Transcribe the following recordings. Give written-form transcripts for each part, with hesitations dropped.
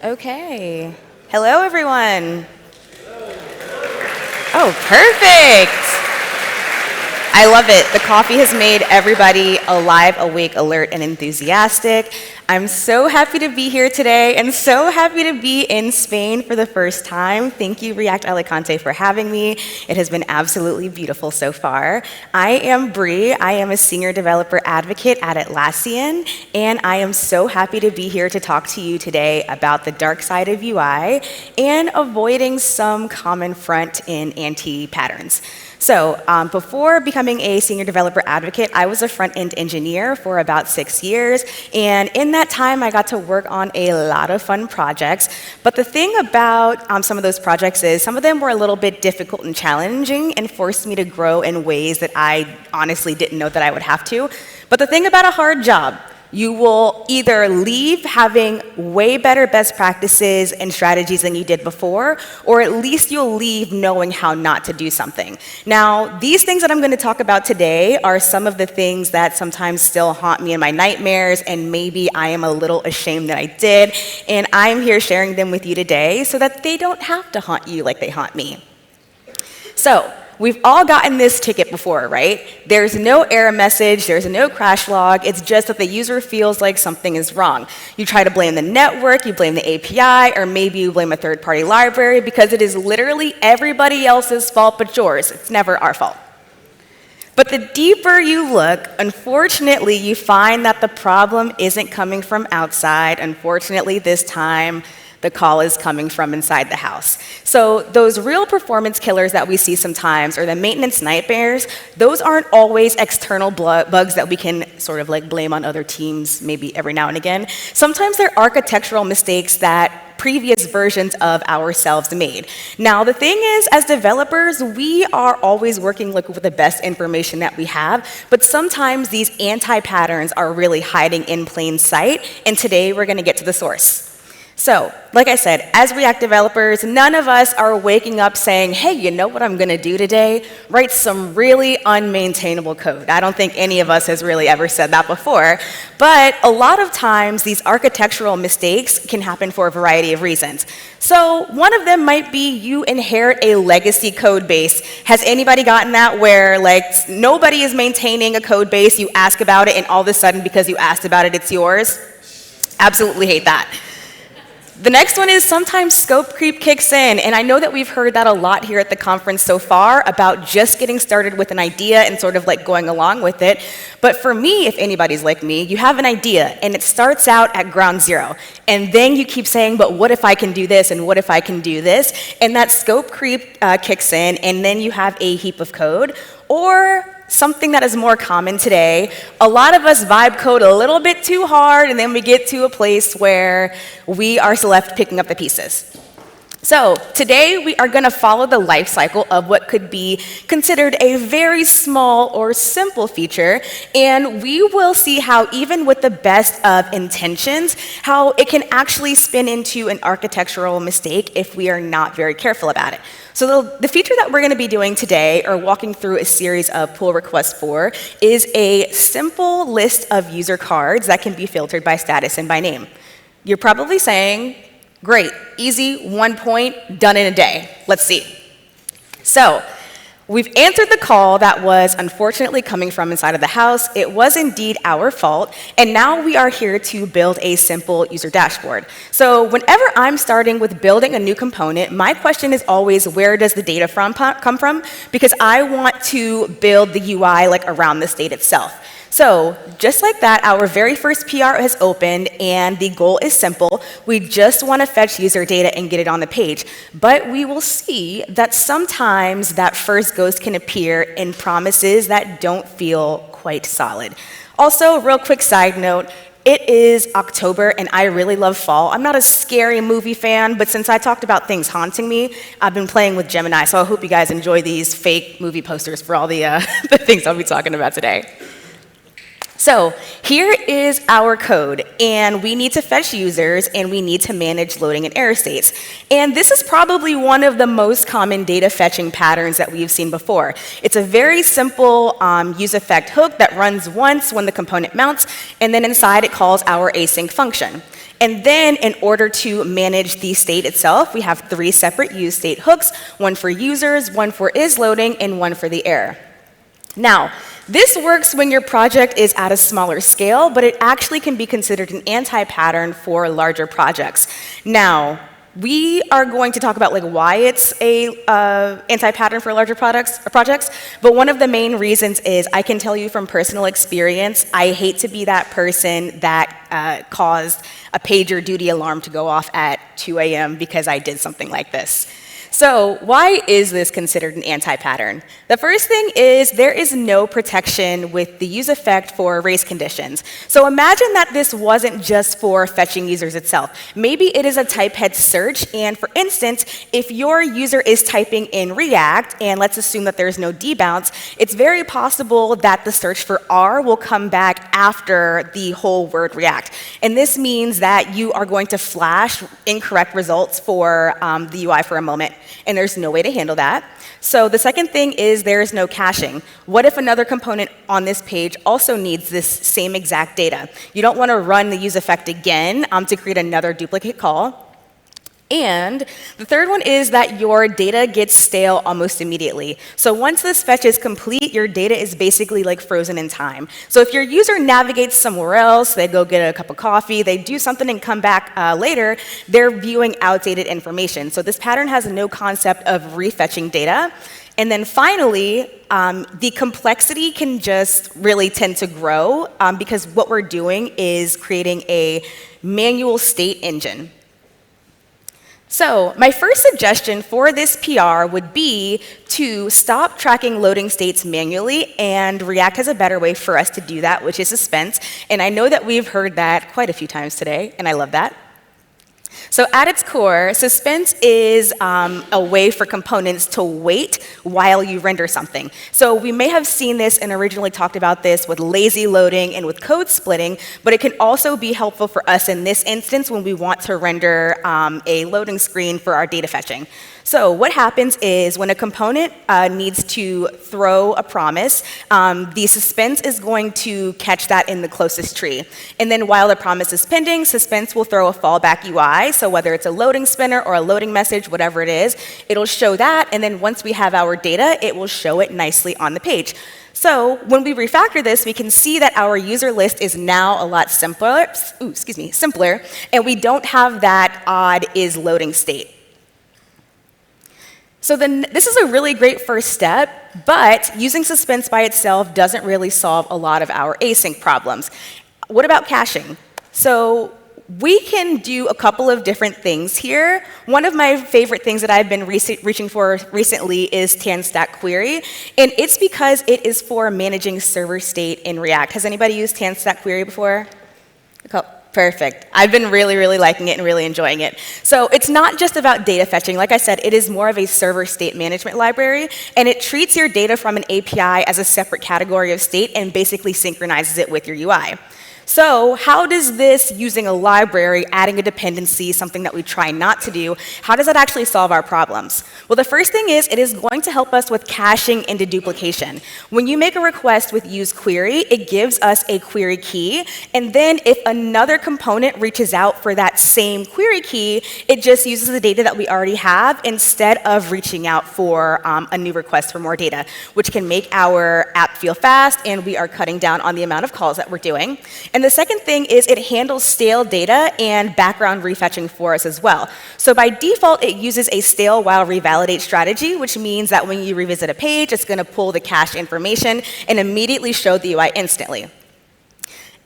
Okay. Hello, everyone. Oh, perfect. I love it. The coffee has made everybody alive, awake, alert, and enthusiastic. I'm so happy to be here today and so happy to be in Spain for the first time. Thank you, React Alicante, for having me. It has been absolutely beautiful so far. I am BREE. I am a senior developer advocate at Atlassian, and I am so happy to be here to talk to you today about the dark side of UI and avoiding some common front-end anti-patterns. So before becoming a senior developer advocate, I was a front-end engineer for about 6 years, and in that time, I got to work on a lot of fun projects. But the thing about some of those projects is some of them were a little bit difficult and challenging and forced me to grow in ways that I honestly didn't know that I would have to. But the thing about a hard job, you will either leave having way better best practices and strategies than you did before, or at least you'll leave knowing how not to do something. Now, these things that I'm going to talk about today are some of the things that sometimes still haunt me in my nightmares, and maybe I am a little ashamed that I did, and I'm here sharing them with you today so that they don't have to haunt you like they haunt me. So, we've all gotten this ticket before, right? There's no error message, there's no crash log, it's just that the user feels like something is wrong. You try to blame the network, you blame the API, or maybe you blame a third-party library because it is literally everybody else's fault but yours. It's never our fault. But the deeper you look, unfortunately, you find that the problem isn't coming from outside. Unfortunately, this time, the call is coming from inside the house. So those real performance killers that we see sometimes, or the maintenance nightmares, those aren't always external bugs that we can sort of like blame on other teams, maybe every now and again. Sometimes they're architectural mistakes that previous versions of ourselves made. Now, the thing is, as developers, we are always working with the best information that we have, but sometimes these anti-patterns are really hiding in plain sight, and today we're gonna get to the source. So, like I said, as React developers, none of us are waking up saying, hey, you know what I'm gonna do today? Write some really unmaintainable code. I don't think any of us has really ever said that before, but a lot of times these architectural mistakes can happen for a variety of reasons. So, one of them might be you inherit a legacy code base. Has anybody gotten that where like nobody is maintaining a code base, you ask about it, and all of a sudden because you asked about it, it's yours? Absolutely hate that. The next one is sometimes scope creep kicks in, and I know that we've heard that a lot here at the conference so far about just getting started with an idea and sort of like going along with it. But for me, if anybody's like me, you have an idea and it starts out at ground zero, and then you keep saying, but what if I can do this, and what if I can do this? And that scope creep kicks in, and then you have a heap of code. Or something that is more common today, a lot of us vibe code a little bit too hard, and then we get to a place where we are left picking up the pieces. So today we are going to follow the life cycle of what could be considered a very small or simple feature, and we will see how even with the best of intentions, how it can actually spin into an architectural mistake if we are not very careful about it. So the feature that we're going to be doing today, or walking through a series of pull requests for, is a simple list of user cards that can be filtered by status and by name. You're probably saying, great, easy, 1 point, done in a day. Let's see. So, we've answered the call that was unfortunately coming from inside of the house. It was indeed our fault, and now we are here to build a simple user dashboard. So whenever I'm starting with building a new component, my question is always, where does the data come from? Because I want to build the UI like around the state itself. So just like that, our very first PR has opened, and the goal is simple. We just want to fetch user data and get it on the page. But we will see that sometimes that first ghost can appear in promises that don't feel quite solid. Also, real quick side note, it is October, and I really love fall. I'm not a scary movie fan, but since I talked about things haunting me, I've been playing with Gemini, so I hope you guys enjoy these fake movie posters for all the, the things I'll be talking about today. So here is our code, and we need to fetch users, and we need to manage loading and error states. And this is probably one of the most common data fetching patterns that we've seen before. It's a very simple use effect hook that runs once when the component mounts, and then inside it calls our async function. And then in order to manage the state itself, we have 3 separate use state hooks, one for users, one for is loading, and one for the error. Now, this works when your project is at a smaller scale, but it actually can be considered an anti-pattern for larger projects. Now, we are going to talk about why it's a anti-pattern for larger projects, but one of the main reasons is I can tell you from personal experience, I hate to be that person that caused a pager duty alarm to go off at 2 a.m. because I did something like this. So why is this considered an anti-pattern? The first thing is there is no protection with the use effect for race conditions. So imagine that this wasn't just for fetching users itself. Maybe it is a type head search, and for instance, if your user is typing in React, and let's assume that there's no debounce, it's very possible that the search for R will come back after the whole word React. And this means that you are going to flash incorrect results for the UI for a moment. And there's no way to handle that. So the second thing is there is no caching. What if another component on this page also needs this same exact data? You don't want to run the use effect again to create another duplicate call. And the third one is that your data gets stale almost immediately. So once this fetch is complete, your data is basically frozen in time. So if your user navigates somewhere else, they go get a cup of coffee, they do something and come back later, they're viewing outdated information. So this pattern has no concept of refetching data. And then finally, the complexity can just really tend to grow because what we're doing is creating a manual state engine. So my first suggestion for this PR would be to stop tracking loading states manually, and React has a better way for us to do that, which is suspense. And I know that we've heard that quite a few times today, and I love that. So at its core, suspense is a way for components to wait while you render something. So we may have seen this and originally talked about this with lazy loading and with code splitting, but it can also be helpful for us in this instance when we want to render a loading screen for our data fetching. So what happens is when a component needs to throw a promise, the suspense is going to catch that in the closest tree. And then while the promise is pending, suspense will throw a fallback UI. So whether it's a loading spinner or a loading message, whatever it is, it'll show that. And then once we have our data, it will show it nicely on the page. So when we refactor this, we can see that our user list is now a lot simpler, and we don't have that odd is loading state. So then this is a really great first step, but using suspense by itself doesn't really solve a lot of our async problems. What about caching? So we can do a couple of different things here. One of my favorite things that I've been reaching for recently is TanStack Query, and it's because it is for managing server state in React. Has anybody used TanStack Query before? Perfect. I've been really, really liking it and really enjoying it. So it's not just about data fetching. Like I said, it is more of a server state management library, and it treats your data from an API as a separate category of state and basically synchronizes it with your UI. So how does this, using a library, adding a dependency, something that we try not to do, how does that actually solve our problems? Well, the first thing is it is going to help us with caching into duplication. When you make a request with use query, it gives us a query key, and then if another component reaches out for that same query key, it just uses the data that we already have instead of reaching out for a new request for more data, which can make our app feel fast, and we are cutting down on the amount of calls that we're doing. And the second thing is it handles stale data and background refetching for us as well. So by default, it uses a stale while revalidate strategy, which means that when you revisit a page, it's going to pull the cached information and immediately show the UI instantly.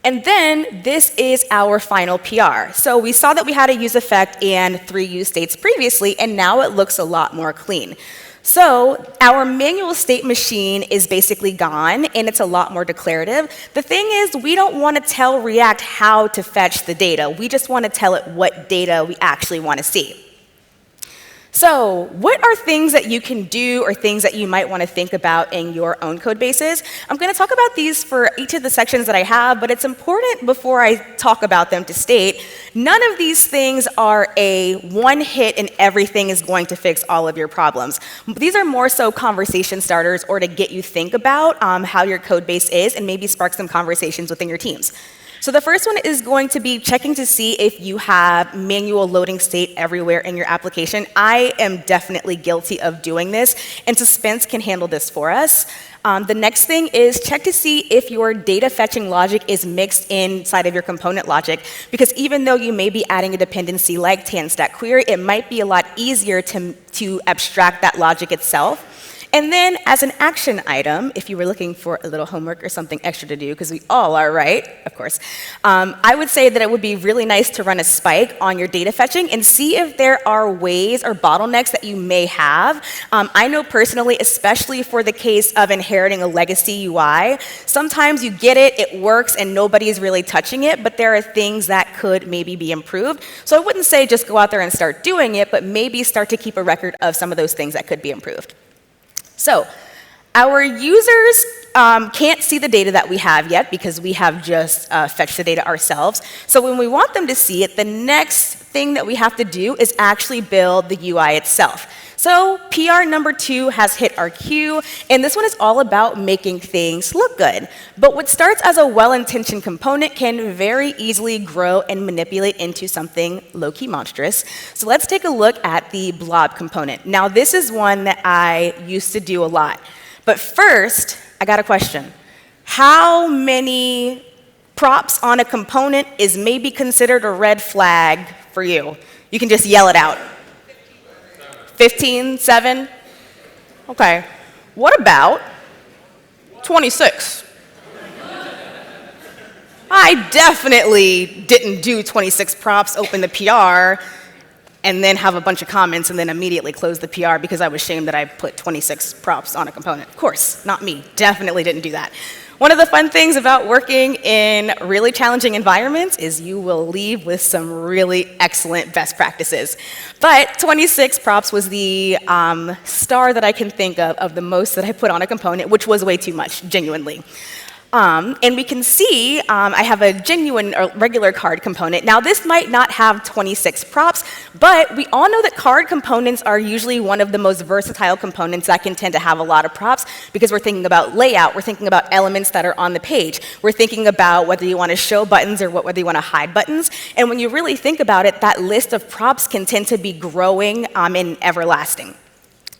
And then this is our final PR. So we saw that we had a use effect and 3 use states previously, and now it looks a lot more clean. So our manual state machine is basically gone, and it's a lot more declarative. The thing is, we don't want to tell React how to fetch the data. We just want to tell it what data we actually want to see. So what are things that you can do or things that you might want to think about in your own code bases? I'm going to talk about these for each of the sections that I have, but it's important before I talk about them to state, none of these things are a one hit and everything is going to fix all of your problems. These are more so conversation starters or to get you think about how your code base is and maybe spark some conversations within your teams. So the first one is going to be checking to see if you have manual loading state everywhere in your application. I am definitely guilty of doing this, and Suspense can handle this for us. The next thing is check to see if your data fetching logic is mixed inside of your component logic, because even though you may be adding a dependency like tan stack query, it might be a lot easier to abstract that logic itself. And then as an action item, if you were looking for a little homework or something extra to do, because we all are, right? Of course. I would say that it would be really nice to run a spike on your data fetching and see if there are ways or bottlenecks that you may have. I know personally, especially for the case of inheriting a legacy UI, sometimes you get it, it works, and nobody is really touching it, but there are things that could maybe be improved. So I wouldn't say just go out there and start doing it, but maybe start to keep a record of some of those things that could be improved. So our users can't see the data that we have yet because we have just fetched the data ourselves. So when we want them to see it, the next thing that we have to do is actually build the UI itself. So PR number 2 has hit our queue, and this one is all about making things look good. But what starts as a well-intentioned component can very easily grow and manipulate into something low-key monstrous. So let's take a look at the blob component. Now this is one that I used to do a lot. But first, I got a question. How many props on a component is maybe considered a red flag for you? You can just yell it out. 15, 7? Okay. What about 26? I definitely didn't do 26 props, open the PR, and then have a bunch of comments and then immediately close the PR because I was ashamed that I put 26 props on a component. Of course, not me. Definitely didn't do that. One of the fun things about working in really challenging environments is you will leave with some really excellent best practices. But 26 props was the star that I can think of the most that I put on a component, which was way too much, genuinely. And we can see I have a genuine or regular card component. Now this might not have 26 props, but we all know that card components are usually one of the most versatile components that can tend to have a lot of props because we're thinking about layout, we're thinking about elements that are on the page, we're thinking about whether you want to show buttons or whether you want to hide buttons. And when you really think about it, that list of props can tend to be growing and everlasting.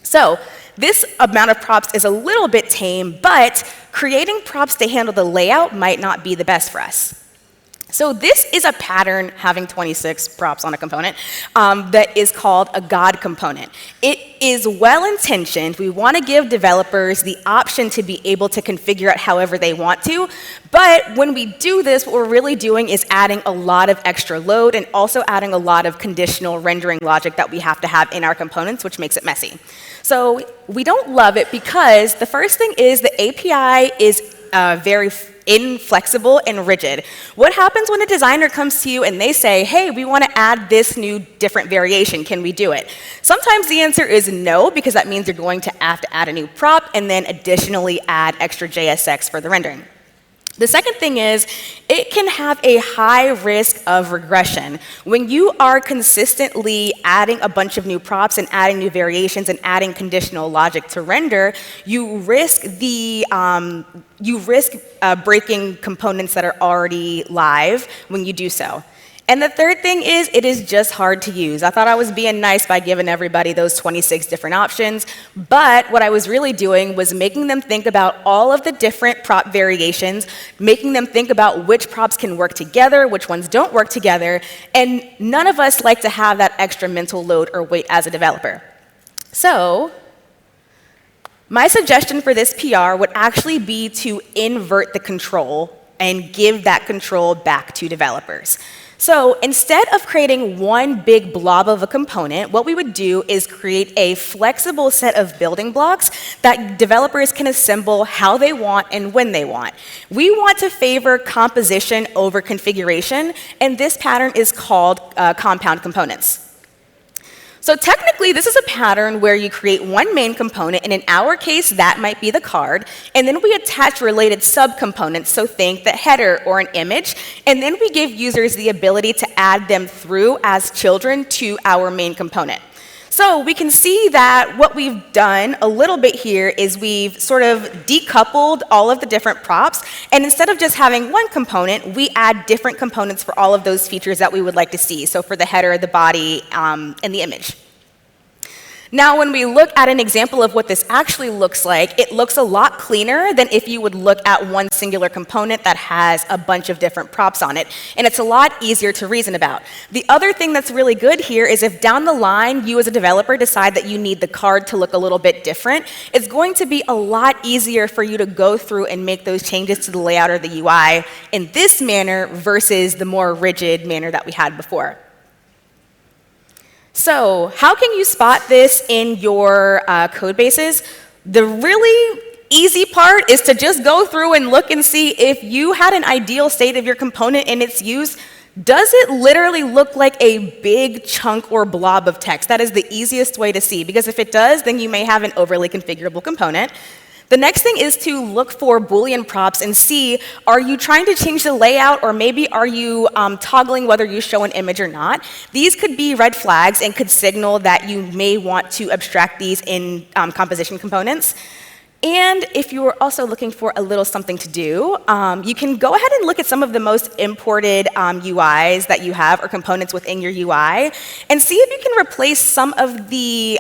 So this amount of props is a little bit tame, but creating props to handle the layout might not be the best for us. So this is a pattern having 26 props on a component that is called a God component. It is well-intentioned. We want to give developers the option to be able to configure it however they want to, but when we do this, what we're really doing is adding a lot of extra load and also adding a lot of conditional rendering logic that we have to have in our components, which makes it messy. So we don't love it because the first thing is the API is very inflexible and rigid. What happens when a designer comes to you and they say, hey, we want to add this new different variation, can we do it? Sometimes the answer is no, because that means you're going to have to add a new prop and then additionally add extra JSX for the rendering. The second thing is, it can have a high risk of regression. When you are consistently adding a bunch of new props and adding new variations and adding conditional logic to render, you risk breaking components that are already live when you do so. And the third thing is, it is just hard to use. I thought I was being nice by giving everybody those 26 different options, but what I was really doing was making them think about all of the different prop variations, making them think about which props can work together, which ones don't work together, and none of us like to have that extra mental load or weight as a developer. So my suggestion for this PR would actually be to invert the control and give that control back to developers. So instead of creating one big blob of a component, what we would do is create a flexible set of building blocks that developers can assemble how they want and when they want. We want to favor composition over configuration, and this pattern is called compound components. So technically, this is a pattern where you create one main component, and in our case, that might be the card, and then we attach related subcomponents, so think the header or an image, and then we give users the ability to add them through as children to our main component. So we can see that what we've done a little bit here is we've sort of decoupled all of the different props, and instead of just having one component, we add different components for all of those features that we would like to see. So for the header, the body, and the image. Now, when we look at an example of what this actually looks like, it looks a lot cleaner than if you would look at one singular component that has a bunch of different props on it, and it's a lot easier to reason about. The other thing that's really good here is if down the line you as a developer decide that you need the card to look a little bit different, it's going to be a lot easier for you to go through and make those changes to the layout or the UI in this manner versus the more rigid manner that we had before. So how can you spot this in your code bases? The really easy part is to just go through and look and see if you had an ideal state of your component in its use. Does it literally look like a big chunk or blob of text? That is the easiest way to see, because if it does, then you may have an overly configurable component. The next thing is to look for Boolean props and see, are you trying to change the layout, or maybe are you toggling whether you show an image or not? These could be red flags and could signal that you may want to abstract these in composition components. And if you are also looking for a little something to do, you can go ahead and look at some of the most imported UIs that you have or components within your UI and see if you can replace some of the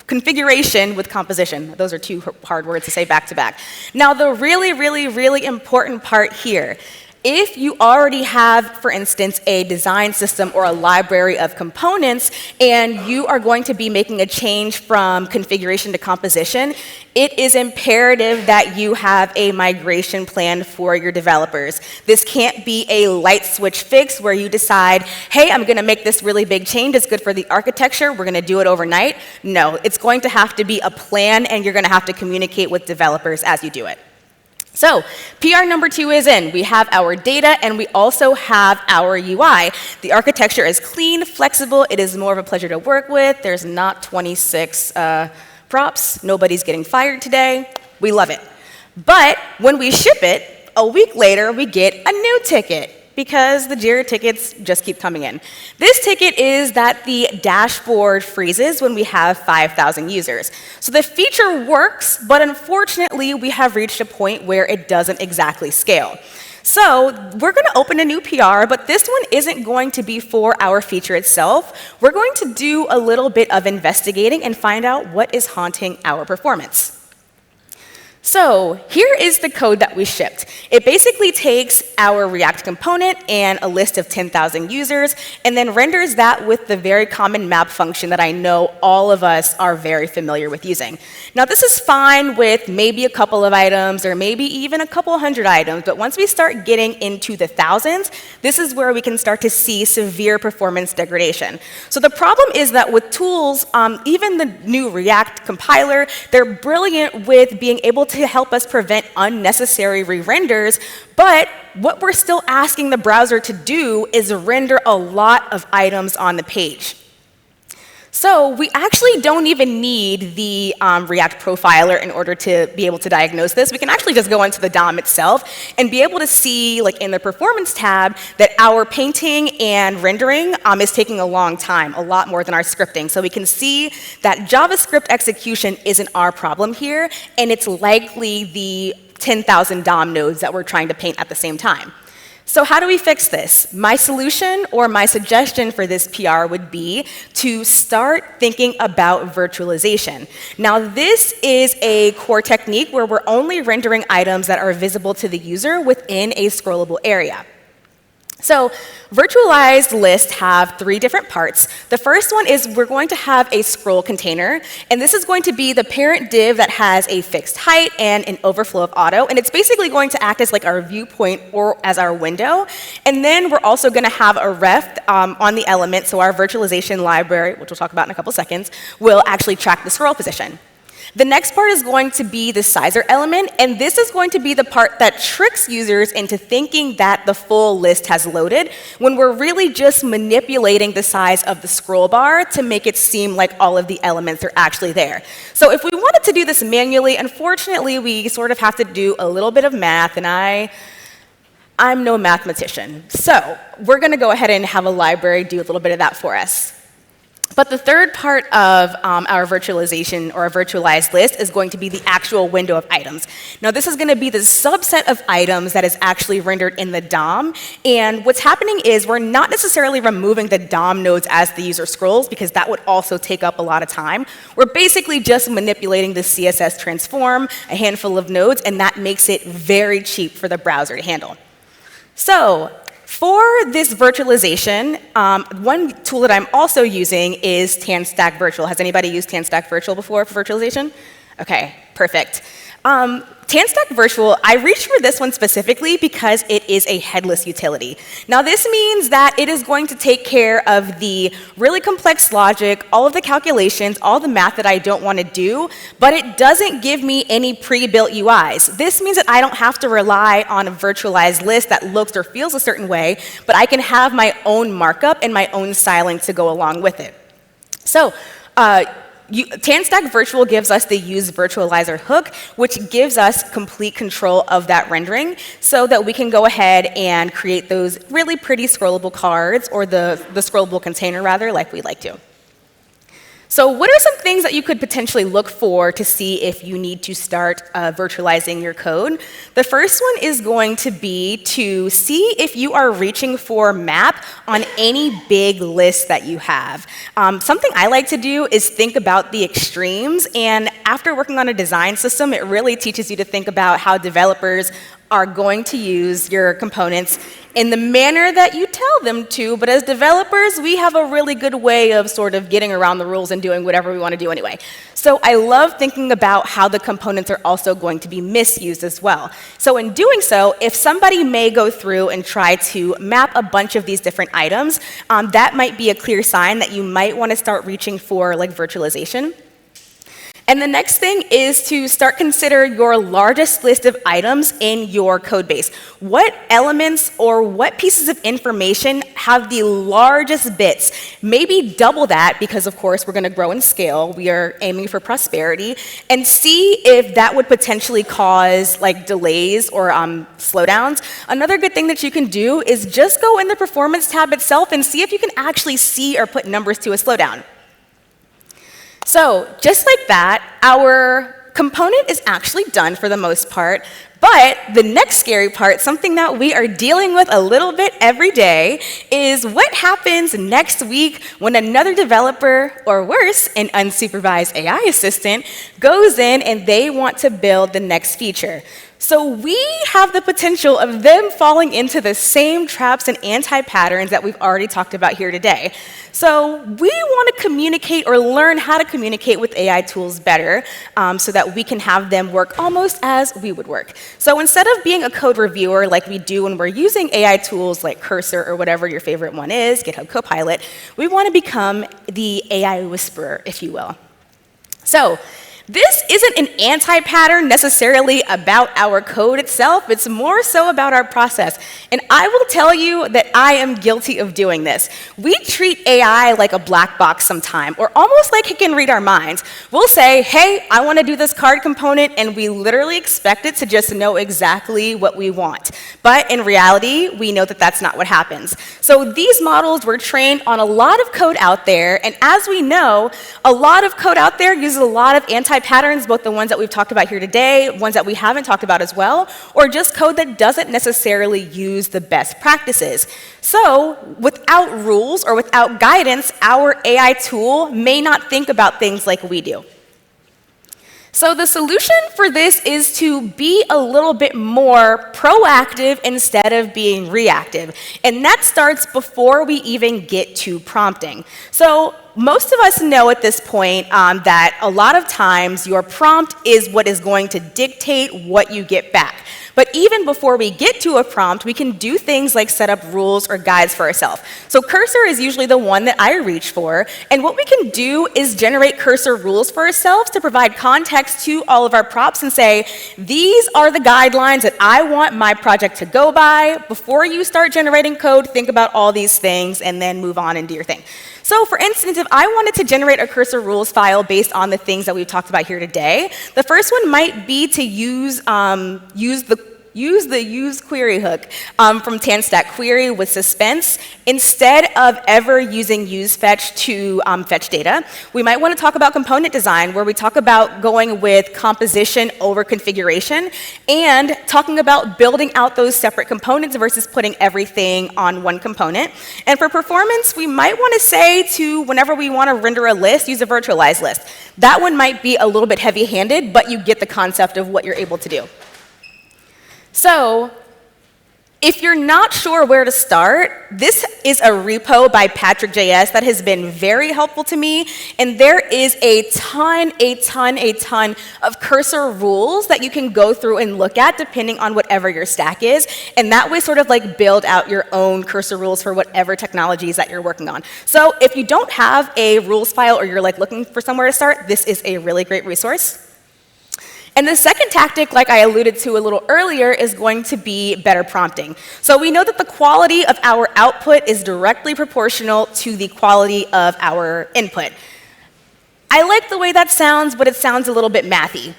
configuration with composition. Those are two hard words to say back to back. Now, the really, really, really important part here, if you already have, for instance, a design system or a library of components, and you are going to be making a change from configuration to composition, it is imperative that you have a migration plan for your developers. This can't be a light switch fix where you decide, hey, I'm going to make this really big change. It's good for the architecture. We're going to do it overnight. No, it's going to have to be a plan, and you're going to have to communicate with developers as you do it. So, PR number 2 is in. We have our data, and we also have our UI. The architecture is clean, flexible. It is more of a pleasure to work with. There's not 26 props. Nobody's getting fired today. We love it. But when we ship it, a week later, we get a new ticket, because the JIRA tickets just keep coming in. This ticket is that the dashboard freezes when we have 5,000 users. So the feature works, but unfortunately, we have reached a point where it doesn't exactly scale. So we're going to open a new PR, but this one isn't going to be for our feature itself. We're going to do a little bit of investigating and find out what is haunting our performance. So here is the code that we shipped. It basically takes our React component and a list of 10,000 users, and then renders that with the very common map function that I know all of us are very familiar with using. Now, this is fine with maybe a couple of items or maybe even a couple hundred items, but once we start getting into the thousands, this is where we can start to see severe performance degradation. So the problem is that with tools, even the new React compiler, they're brilliant with being able to help us prevent unnecessary re-renders, but what we're still asking the browser to do is render a lot of items on the page. So we actually don't even need the React profiler in order to be able to diagnose this. We can actually just go into the DOM itself and be able to see, like in the performance tab, that our painting and rendering is taking a long time, a lot more than our scripting. So we can see that JavaScript execution isn't our problem here, and it's likely the 10,000 DOM nodes that we're trying to paint at the same time. So how do we fix this? My solution or my suggestion for this PR would be to start thinking about virtualization. Now, this is a core technique where we're only rendering items that are visible to the user within a scrollable area. So virtualized lists have 3 different parts. The first one is we're going to have a scroll container, and this is going to be the parent div that has a fixed height and an overflow of auto, and it's basically going to act as like our viewpoint or as our window. And then we're also going to have a ref on the element, so our virtualization library, which we'll talk about in a couple seconds, will actually track the scroll position. The next part is going to be the sizer element, and this is going to be the part that tricks users into thinking that the full list has loaded when we're really just manipulating the size of the scroll bar to make it seem like all of the elements are actually there. So if we wanted to do this manually, unfortunately, we sort of have to do a little bit of math, and I'm no mathematician. So we're going to go ahead and have a library do a little bit of that for us. But the third part of our virtualization or our virtualized list is going to be the actual window of items. Now, this is going to be the subset of items that is actually rendered in the DOM. And what's happening is we're not necessarily removing the DOM nodes as the user scrolls, because that would also take up a lot of time. We're basically just manipulating the CSS transform, a handful of nodes, and that makes it very cheap for the browser to handle. So, for this virtualization, one tool that I'm also using is TanStack Virtual. Has anybody used TanStack Virtual before for virtualization? Okay, perfect. TanStack Virtual, I reached for this one specifically because it is a headless utility. Now, this means that it is going to take care of the really complex logic, all of the calculations, all the math that I don't want to do, but it doesn't give me any pre-built UIs. This means that I don't have to rely on a virtualized list that looks or feels a certain way, but I can have my own markup and my own styling to go along with it. So, TanStack Virtual gives us the use virtualizer hook, which gives us complete control of that rendering so that we can go ahead and create those really pretty scrollable cards, or the scrollable container rather, like we like to. So what are some things that you could potentially look for to see if you need to start virtualizing your code? The first one is going to be to see if you are reaching for map on any big list that you have. Something I like to do is think about the extremes, and after working on a design system, it really teaches you to think about how developers are going to use your components in the manner that you tell them to, but as developers, we have a really good way of sort of getting around the rules and doing whatever we want to do anyway. So I love thinking about how the components are also going to be misused as well. So in doing so, if somebody may go through and try to map a bunch of these different items, that might be a clear sign that you might want to start reaching for like virtualization. And the next thing is to start consider your largest list of items in your code base. What elements or what pieces of information have the largest bits? Maybe double that, because of course we're going to grow and scale. We are aiming for prosperity, and see if that would potentially cause like delays or slowdowns. Another good thing that you can do is just go in the performance tab itself and see if you can actually see or put numbers to a slowdown. So just like that, our component is actually done for the most part, but the next scary part, something that we are dealing with a little bit every day, is what happens next week when another developer, or worse, an unsupervised AI assistant, goes in and they want to build the next feature. So we have the potential of them falling into the same traps and anti-patterns that we've already talked about here today. So we want to communicate or learn how to communicate with AI tools better, so that we can have them work almost as we would work. So instead of being a code reviewer like we do when we're using AI tools like Cursor or whatever your favorite one is, GitHub Copilot, we want to become the AI whisperer, if you will. So this isn't an anti-pattern necessarily about our code itself, it's more so about our process. And I will tell you that I am guilty of doing this. We treat AI like a black box sometime, or almost like it can read our minds. We'll say, hey, I want to do this card component, and we literally expect it to just know exactly what we want. But in reality, we know that that's not what happens. So these models were trained on a lot of code out there, and as we know, a lot of code out there uses a lot of anti-patterns, both the ones that we've talked about here today, ones that we haven't talked about as well, or just code that doesn't necessarily use the best practices. So without rules or without guidance, our AI tool may not think about things like we do. So the solution for this is to be a little bit more proactive instead of being reactive. And that starts before we even get to prompting. So most of us know at this point that a lot of times your prompt is what is going to dictate what you get back. But even before we get to a prompt, we can do things like set up rules or guides for ourselves. So Cursor is usually the one that I reach for, and what we can do is generate Cursor rules for ourselves to provide context to all of our prompts and say, these are the guidelines that I want my project to go by. Before you start generating code, think about all these things and then move on and do your thing. So for instance, if I wanted to generate a Cursor rules file based on the things that we've talked about here today, the first one might be to use the use the use query hook from TanStack query with suspense instead of ever using use fetch to fetch data. We might want to talk about component design, where we talk about going with composition over configuration and talking about building out those separate components versus putting everything on one component. And for performance, we might want to say to whenever we want to render a list, use a virtualized list. That one might be a little bit heavy-handed, but you get the concept of what you're able to do. So, if you're not sure where to start, this is a repo by Patrick.js that has been very helpful to me, and there is a ton of cursor rules that you can go through and look at depending on whatever your stack is, and that way sort of like build out your own cursor rules for whatever technologies that you're working on. So if you don't have a rules file or you're like looking for somewhere to start, this is a really great resource. And the second tactic, like I alluded to a little earlier, is going to be better prompting. So we know that the quality of our output is directly proportional to the quality of our input. I like the way that sounds, but it sounds a little bit mathy.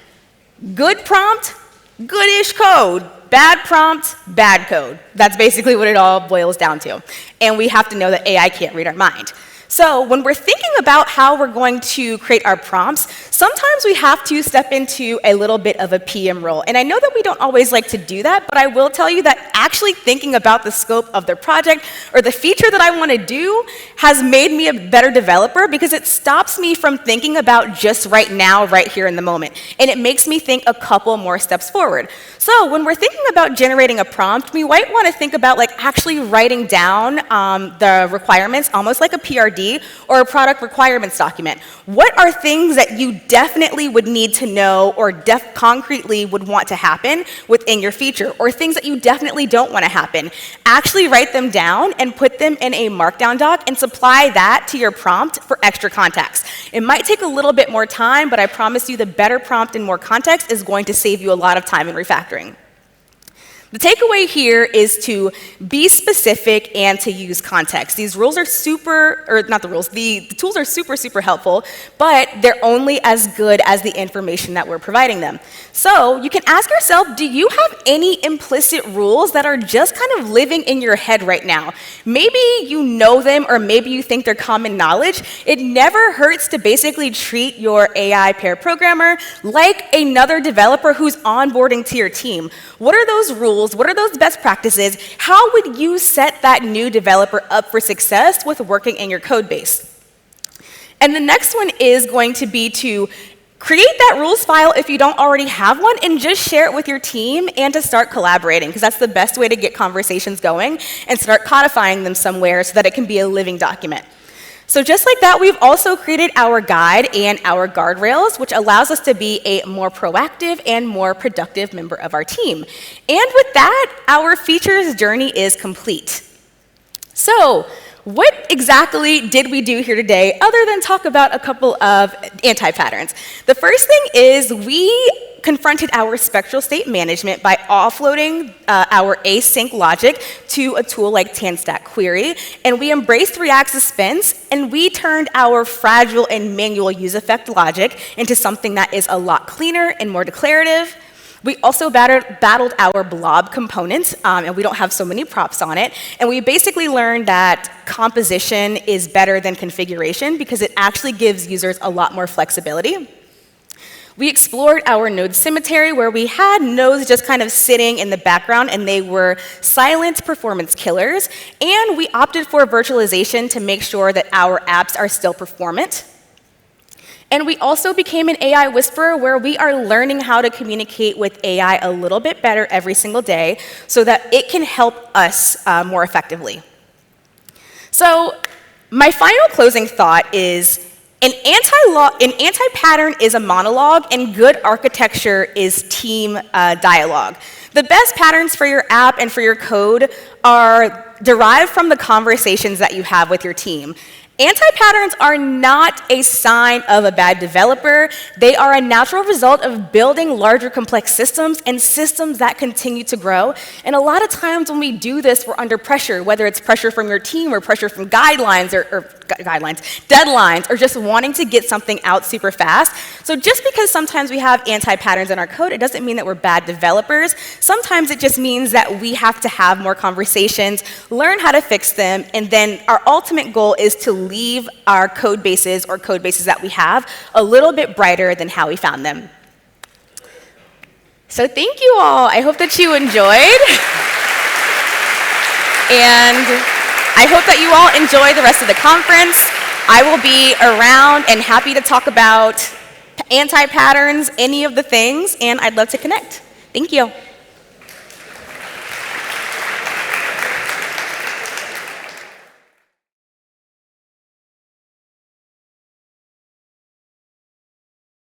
Good prompt, good-ish code. Bad prompt, bad code. That's basically what it all boils down to. And we have to know that AI can't read our mind. So when we're thinking about how we're going to create our prompts, sometimes we have to step into a little bit of a PM role. And I know that we don't always like to do that, but I will tell you that actually thinking about the scope of the project or the feature that I want to do has made me a better developer because it stops me from thinking about just right now, right here in the moment. And it makes me think a couple more steps forward. So when we're thinking about generating a prompt, we might want to think about like actually writing down the requirements, almost like a PRD or a product requirements document. What are things that you definitely would need to know or concretely would want to happen within your feature, or things that you definitely don't want to happen? Actually write them down and put them in a markdown doc and supply that to your prompt for extra context. It might take a little bit more time, but I promise you the better prompt and more context is going to save you a lot of time in refactoring. The takeaway here is to be specific and to use context. These rules are the tools are super helpful, but they're only as good as the information that we're providing them. So you can ask yourself, do you have any implicit rules that are just kind of living in your head right now? Maybe you know them, or maybe you think they're common knowledge. It never hurts to basically treat your AI pair programmer like another developer who's onboarding to your team. What are those rules? What are those best practices? How would you set that new developer up for success with working in your code base? And the next one is going to be to create that rules file if you don't already have one, and just share it with your team and to start collaborating, because that's the best way to get conversations going and start codifying them somewhere so that it can be a living document. So just like that, we've also created our guide and our guardrails, which allows us to be a more proactive and more productive member of our team. And with that, our features journey is complete. So what exactly did we do here today other than talk about a couple of anti-patterns? The first thing is we confronted our spectral state management by offloading our async logic to a tool like TanStack Query, and we embraced React Suspense, and we turned our fragile and manual use effect logic into something that is a lot cleaner and more declarative. We also battled our blob components, and we don't have so many props on it. And we basically learned that composition is better than configuration because it actually gives users a lot more flexibility. We explored our node symmetry, where we had nodes just kind of sitting in the background, and they were silent performance killers. And we opted for virtualization to make sure that our apps are still performant. And we also became an AI whisperer, where we are learning how to communicate with AI a little bit better every single day so that it can help us more effectively. So my final closing thought is an anti-pattern is a monologue, and good architecture is team dialogue. The best patterns for your app and for your code are derived from the conversations that you have with your team. Anti-patterns are not a sign of a bad developer. They are a natural result of building larger complex systems and systems that continue to grow. And a lot of times when we do this, we're under pressure, whether it's pressure from your team or pressure from deadlines, or just wanting to get something out super fast. So just because sometimes we have anti-patterns in our code, it doesn't mean that we're bad developers. Sometimes it just means that we have to have more conversations, learn how to fix them, and then our ultimate goal is to leave our code bases or code bases that we have a little bit brighter than how we found them. So thank you all. I hope that you enjoyed. And I hope that you all enjoy the rest of the conference. I will be around and happy to talk about anti-patterns, any of the things, and I'd love to connect. Thank you.